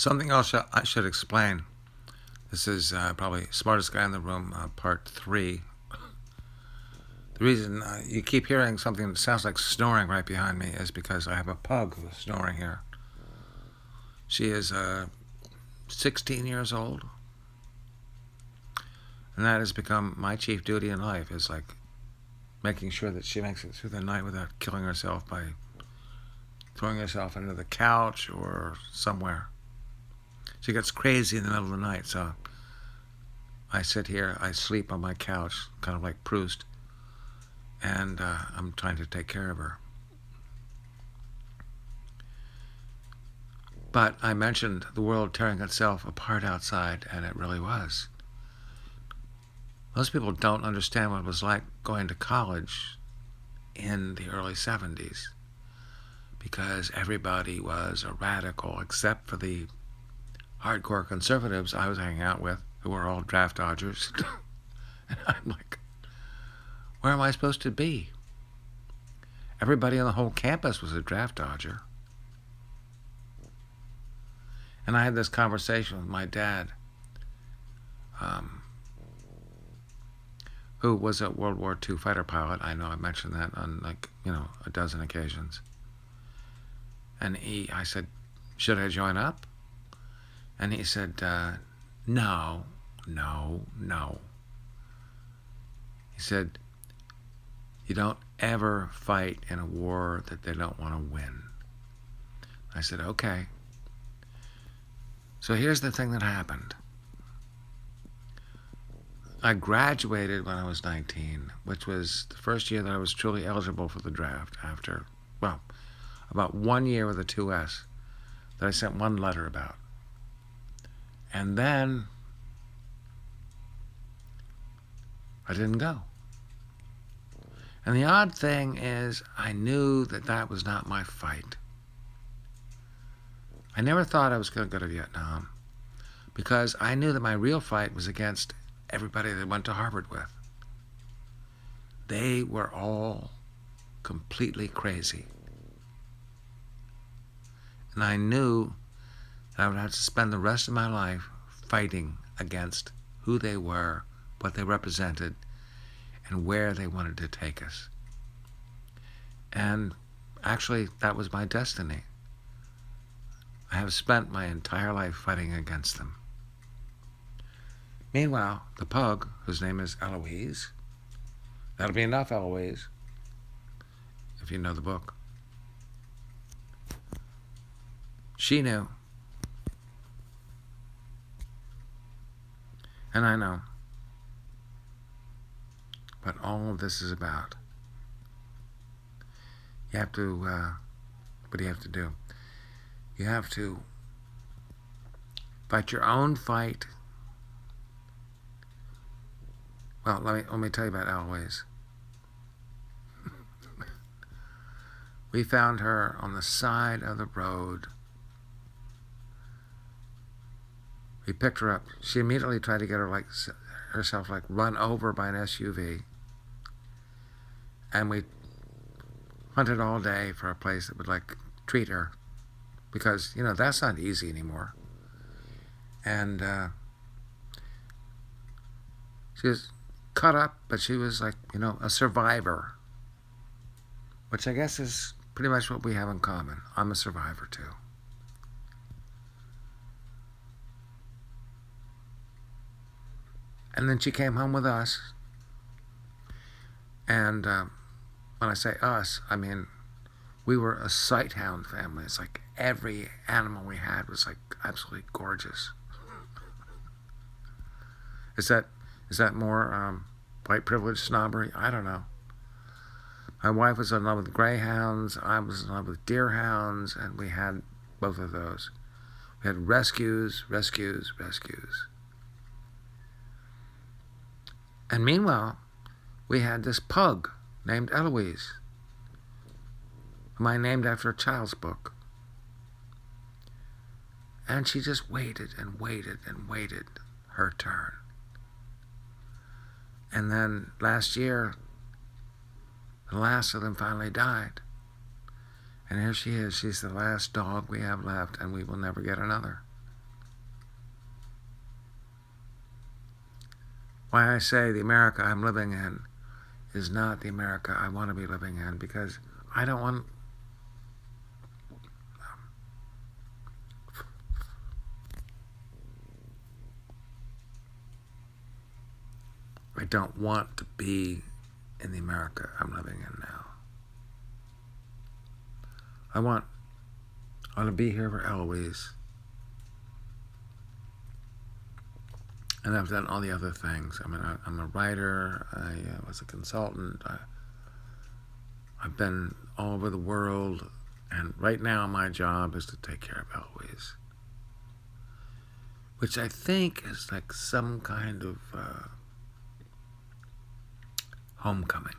Something else I should explain. This is probably smartest guy in the room, part 3. The reason you keep hearing something that sounds like snoring right behind me is because I have a pug who's snoring here. She is 16 years old, and that has become my chief duty in life, is like making sure that she makes it through the night without killing herself by throwing herself into the couch or somewhere. She gets crazy in the middle of the night, so I sit here, I sleep on my couch, kind of like Proust, and I'm trying to take care of her. But I mentioned the world tearing itself apart outside, and it really was. Most people don't understand what it was like going to college in the early 70s, because everybody was a radical except for the hardcore conservatives I was hanging out with, who were all draft dodgers. And I'm like, where am I supposed to be? Everybody on the whole campus was a draft dodger. And I had this conversation with my dad, who was a World War II fighter pilot. I know I mentioned that on a dozen occasions. And I said, should I join up? And he said, no. He said, you don't ever fight in a war that they don't want to win. I said, okay. So here's the thing that happened. I graduated when I was 19, which was the first year that I was truly eligible for the draft after, about 1 year with a 2S that I sent one letter about. And then I didn't go. And the odd thing is, I knew that that was not my fight. I never thought I was going to go to Vietnam, because I knew that my real fight was against everybody that I went to Harvard with. They were all completely crazy. And I knew that I would have to spend the rest of my life fighting against who they were, what they represented, and where they wanted to take us. And actually, that was my destiny. I have spent my entire life fighting against them. Meanwhile, the pug, whose name is Eloise, that'll be enough, Eloise, if you know the book, she knew. And I know what all of this is about. You have to, what do you have to do? You have to fight your own fight. Well, let me tell you about Eloise. We found her on the side of the road. We picked her up. She immediately tried to get herself run over by an SUV. And we hunted all day for a place that would treat her, because that's not easy anymore. And she was cut up, but she was a survivor, which I guess is pretty much what we have in common. I'm a survivor too. And then she came home with us. And when I say us, I mean we were a sighthound family. It's like every animal we had was absolutely gorgeous. Is that more white privilege snobbery? I don't know. My wife was in love with greyhounds. I was in love with deerhounds, and we had both of those. We had rescues. And meanwhile, we had this pug named Eloise, whom I named after a child's book. And she just waited and waited her turn. And then last year, the last of them finally died. And here she is. She's the last dog we have left, and we will never get another. why I say the America I'm living in is not the America I want to be living in, because I don't want I don't want to be in the America I'm living in now. I want to be here for Eloise. And I've done all the other things. I mean, I'm a writer. I was a consultant. I've been all over the world. And right now my job is to take care of Eloise, which I think is like some kind of homecoming.